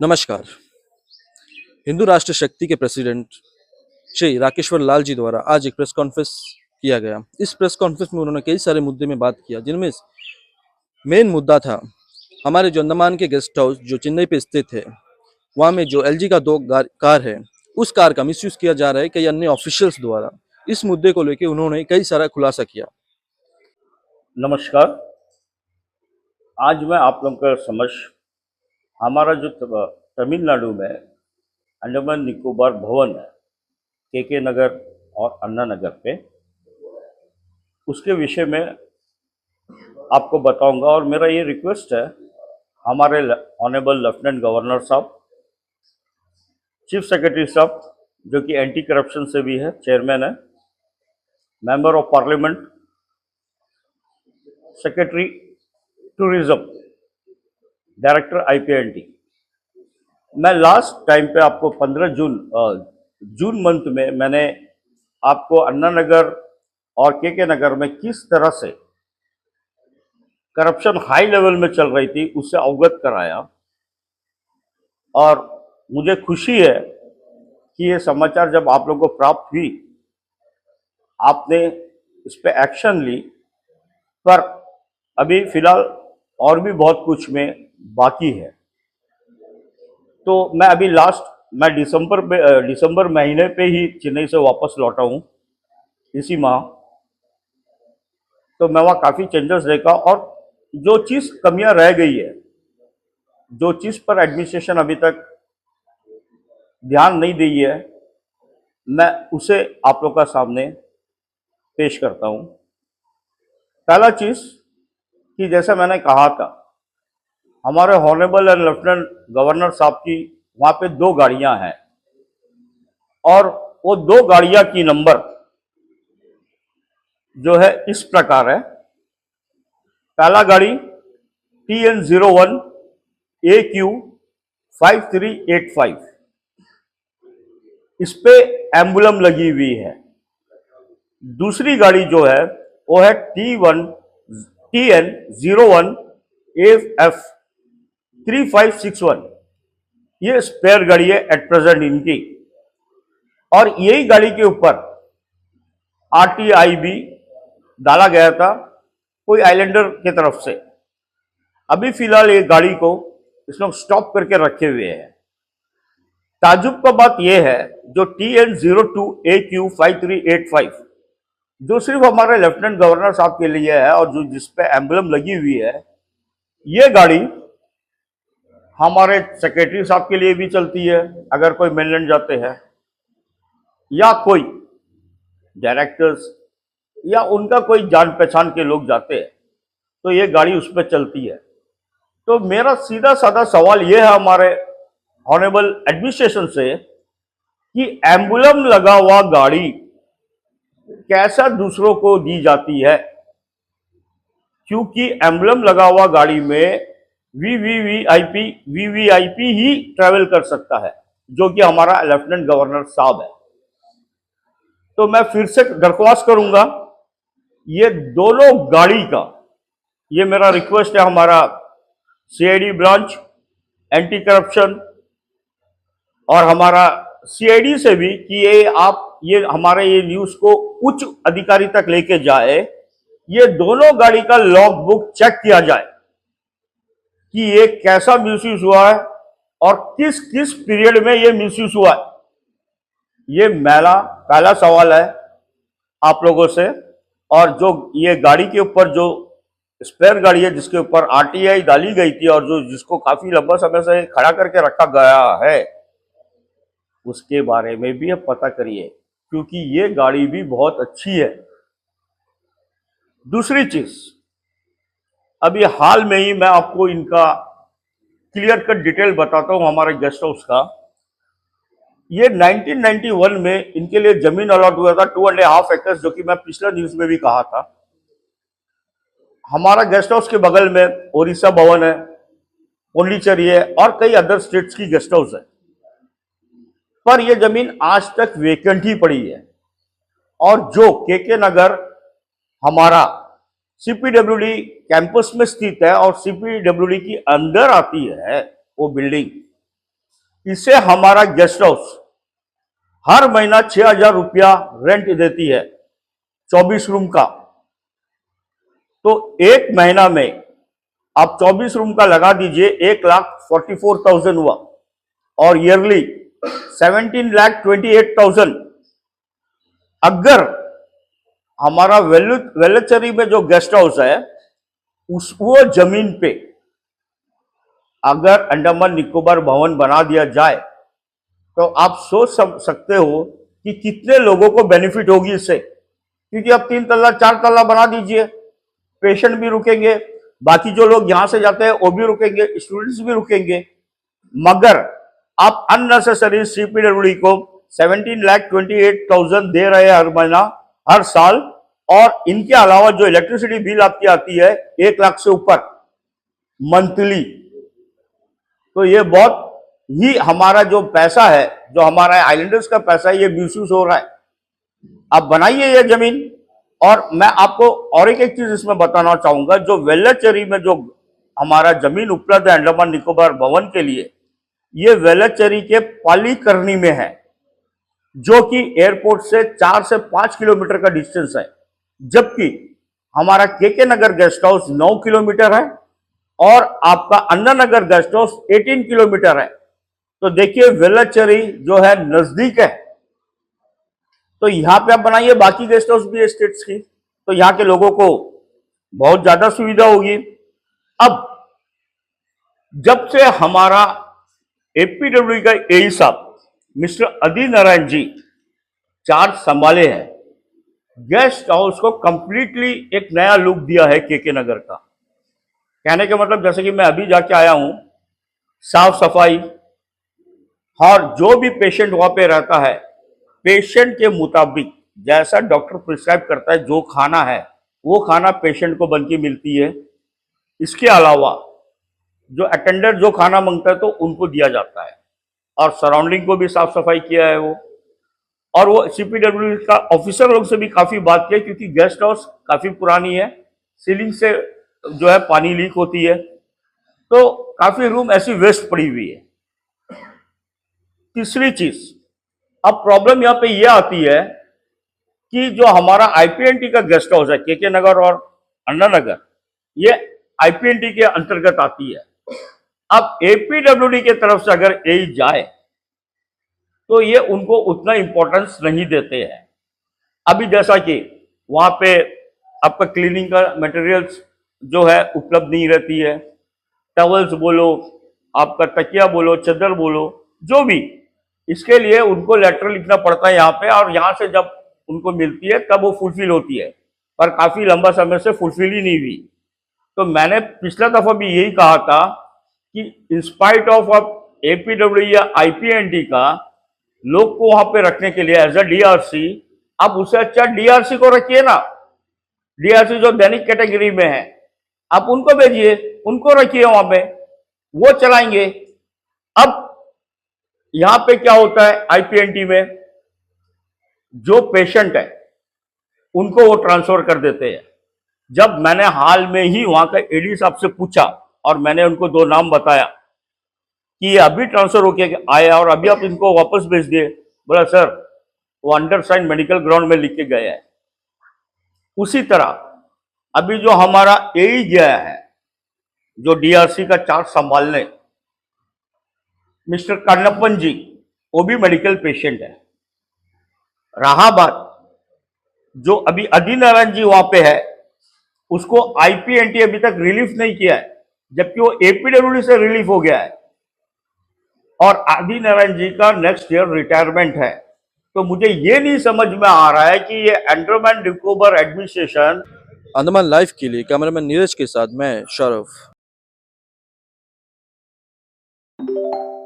नमस्कार। हिंदू राष्ट्र शक्ति के प्रेसिडेंट श्री राकेश्वर लाल जी द्वारा आज एक प्रेस कॉन्फ्रेंस किया गया। इस प्रेस कॉन्फ्रेंस में उन्होंने कई सारे मुद्दे में बात किया, जिनमें मेन मुद्दा था हमारे जो अंडमान के गेस्ट हाउस जो चेन्नई पे स्थित है, वहाँ में जो एलजी का दो कार है, उस कार का मिसयूज किया जा रहा है कई अन्य ऑफिशियल्स द्वारा। इस मुद्दे को लेकर उन्होंने कई सारा खुलासा किया। नमस्कार। आज मैं आप लोगों के समक्ष हमारा जो तमिलनाडु में अंडमान निकोबार भवन है, के नगर और अन्ना नगर पे, उसके विषय में आपको बताऊंगा। और मेरा ये रिक्वेस्ट है हमारे ऑनरेबल लेफ्टिनेंट गवर्नर साहब, चीफ सेक्रेटरी साहब जो कि एंटी करप्शन से भी है, चेयरमैन है, member of parliament, secretary tourism, director IPNT. मैं लास्ट टाइम पे आपको 15 जून मंथ में मैंने आपको अन्ना नगर और के नगर में किस तरह से करप्शन हाई लेवल में चल रही थी उससे अवगत कराया। और मुझे खुशी है कि ये समाचार जब आप लोगों को प्राप्त हुई, आपने इस पे एक्शन ली। पर अभी फिलहाल और भी बहुत कुछ में बाकी है। तो मैं अभी मैं दिसंबर महीने पे ही चेन्नई से वापस लौटा हूँ इसी माह। तो मैं वहाँ काफ़ी चेंजेस देखा, और जो चीज़ कमियां रह गई है, जो चीज़ पर एडमिनिस्ट्रेशन अभी तक ध्यान नहीं दी है, मैं उसे आप लोग का सामने पेश करता हूँ। पहला चीज़ कि जैसा मैंने कहा था, हमारे हॉनरेबल एंड लेफ्टिनेंट गवर्नर साहब की वहाँ पे 2 गाड़ियां हैं, और वो 2 गाड़ियां की नंबर जो है इस प्रकार है। पहला गाड़ी TN01 AQ 5385, इस पे एम्बुलम लगी हुई है। दूसरी गाड़ी जो है वो है TN01 AF 3561, ये स्पेयर गाड़ी है एट प्रेजेंट इनकी। और यही गाड़ी के ऊपर RTI भी डाला गया था कोई आइलैंडर की तरफ से। अभी फिलहाल ये गाड़ी को इस लोग स्टॉप करके रखे हुए हैं। ताजुब का बात यह है, जो TN02 AQ 5385 जो सिर्फ हमारे लेफ्टिनेंट गवर्नर साहब के लिए है और जो जिसपे एम्बलम लगी हुई है, ये गाड़ी हमारे सेक्रेटरी साहब के लिए भी चलती है अगर कोई मेनलैंड जाते हैं, या कोई डायरेक्टर्स या उनका कोई जान पहचान के लोग जाते हैं, तो ये गाड़ी उस पर चलती है। तो मेरा सीधा साधा सवाल ये है हमारे ऑनरेबल एडमिनिस्ट्रेशन से कि एम्बुलम लगा हुआ गाड़ी कैसा दूसरों को दी जाती है, क्योंकि एम्बुलम लगा हुआ गाड़ी में वीवीआईपी ही ट्रैवल कर सकता है, जो कि हमारा लेफ्टिनेंट गवर्नर साहब है। तो मैं फिर से दरख्वास्त करूंगा, ये दोनों गाड़ी का, ये मेरा रिक्वेस्ट है हमारा सीआईडी ब्रांच, एंटी करप्शन और हमारा सीआईडी से भी कि ये हमारे ये न्यूज को उच्च अधिकारी तक लेके जाए, ये दोनों गाड़ी का लॉग बुक चेक किया जाए कि ये कैसा मिसयूज हुआ है और किस किस पीरियड में ये मिसयूज हुआ है। ये मेरा पहला सवाल है आप लोगों से। और जो ये गाड़ी के ऊपर जो स्पेयर गाड़ी है जिसके ऊपर RTI डाली गई थी और जो जिसको काफी लंबा समय से खड़ा करके रखा गया है, उसके बारे में भी अब पता करिए, क्योंकि ये गाड़ी भी बहुत अच्छी है। दूसरी चीज, अभी हाल में ही मैं आपको इनका क्लियर कट डिटेल बताता हूं हमारे गेस्ट हाउस का। ये 1991 में इनके लिए जमीन अलॉट हुआ था 2.5 एकड़, जो कि मैं पिछले न्यूज में भी कहा था। हमारा गेस्ट हाउस के बगल में ओडिशा भवन है, पोंडिचेरी है और कई अदर स्टेट्स की गेस्ट हाउस है, पर यह जमीन आज तक वेकेंट ही पड़ी है। और जो के नगर हमारा CPWD कैंपस में स्थित है और CPWD की अंदर आती है वो बिल्डिंग, इसे हमारा गेस्ट हाउस हर महीना 6,000 रुपया रेंट देती है 24 रूम का। तो एक महीना में आप 24 रूम का लगा दीजिए, 1,44,000 हुआ, और ईयरली 17,28,000। अगर हमारा वेलचरी में जो गेस्ट हाउस है वो जमीन पे अगर अंडमान निकोबार भवन बना दिया जाए तो आप सोच सकते हो कि कितने लोगों को बेनिफिट होगी इससे। क्योंकि अब 3 तल्ला 4 तल्ला बना दीजिए, पेशेंट भी रुकेंगे, बाकी जो लोग यहां से जाते हैं वो भी रुकेंगे, स्टूडेंट्स भी रुकेंगे। मगर आप अननेसेसरी सीपीडब्ल्यूडी को 17,28,000 दे रहे हैं हर महीना, हर साल, और इनके अलावा जो इलेक्ट्रिसिटी बिल आपकी आती है 1 लाख से ऊपर मंथली। तो ये बहुत ही हमारा जो पैसा है, जो हमारा आइलैंडर्स का पैसा है, ये मिसयूज हो रहा है। आप बनाइए ये जमीन। और मैं आपको और एक चीज इसमें बताना चाहूंगा, जो वेलचरी में जो हमारा जमीन उपलब्ध है अंडमान निकोबार भवन के लिए, ये वेलचरी के पालीकरनी में है, जो कि एयरपोर्ट से 4 से 5 किलोमीटर का डिस्टेंस है। जबकि हमारा केके नगर गेस्ट हाउस 9 किलोमीटर है और आपका अन्ना नगर गेस्ट हाउस 18 किलोमीटर है। तो देखिए वेलचरी जो है नजदीक है, तो यहां पे आप बनाइए बाकी गेस्ट हाउस भी स्टेट्स की, तो यहां के लोगों को बहुत ज्यादा सुविधा होगी। अब जब से हमारा एपीडब्ल्यू का एई साहब मिस्टर आदि नारायण जी चार्ज संभाले हैं, गेस्ट हाउस को कंप्लीटली एक नया लुक दिया है केके नगर का। कहने का मतलब, जैसे कि मैं अभी जाके आया हूं, साफ सफाई, और जो भी पेशेंट वहां पे रहता है पेशेंट के मुताबिक जैसा डॉक्टर प्रिस्क्राइब करता है, जो खाना है वो खाना पेशेंट को बन के मिलती है। इसके अलावा जो अटेंडर जो खाना मांगता है तो उनको दिया जाता है, और सराउंडिंग को भी साफ सफाई किया है वो। और वो सीपीडब्ल्यू का ऑफिसर लोग से भी काफी बात की, क्योंकि गेस्ट हाउस काफी पुरानी है, सीलिंग से जो है पानी लीक होती है, तो काफी रूम ऐसी वेस्ट पड़ी हुई है। तीसरी चीज, अब प्रॉब्लम यहां पे ये आती है कि जो हमारा आईपीएनटी का गेस्ट हाउस है केके नगर और अन्ना नगर, ये आईपीएनटी के अंतर्गत आती है। अब एपीडब्ल्यूडी के तरफ से अगर एई जाए तो ये उनको उतना इंपॉर्टेंस नहीं देते हैं। अभी जैसा कि वहां पे आपका क्लीनिंग का मटेरियल्स जो है उपलब्ध नहीं रहती है, टॉवल्स बोलो, आपका तकिया बोलो, चादर बोलो, जो भी, इसके लिए उनको लेटर लिखना पड़ता है यहाँ पे, और यहाँ से जब उनको मिलती है तब वो फुलफिल होती है, पर काफी लंबा समय से फुलफिल ही नहीं हुई। तो मैंने पिछला दफा भी यही कहा था कि इंस्पाइट ऑफ एपीडब्ल्यू या आईपीएनटी का लोग को वहां पे रखने के लिए एज अ डीआरसी, आप उससे अच्छा डीआरसी को रखिए ना। डीआरसी जो दैनिक कैटेगरी में है आप उनको भेजिए, उनको रखिए वहां पे, वो चलाएंगे। अब यहां पे क्या होता है, आईपीएनटी में जो पेशेंट है उनको वो ट्रांसफर कर देते हैं। जब मैंने हाल में ही वहां का एडी साहब से पूछा और मैंने उनको 2 नाम बताया कि ये अभी ट्रांसफर होके आया और अभी आप इनको वापस भेज दिए, बोला सर वो अंडरसाइंड मेडिकल ग्राउंड में लिख के गया है। उसी तरह अभी जो हमारा एई गया है जो डीआरसी का चार्ज संभालने, मिस्टर कन्नप्पन जी, वो भी मेडिकल पेशेंट है। रहा बात जो अभी आदि नारायण जी वहां पे है, उसको आईपीएनटी अभी तक रिलीफ नहीं किया है, जबकि वो एपीडब्ल्यूडी से रिलीफ हो गया है, और आदि नारायण जी का नेक्स्ट ईयर रिटायरमेंट है। तो मुझे ये नहीं समझ में आ रहा है कि ये अंडमान निकोबार एडमिनिस्ट्रेशन। अंडमान लाइव के लिए कैमरामैन नीरज के साथ मैं शरफ।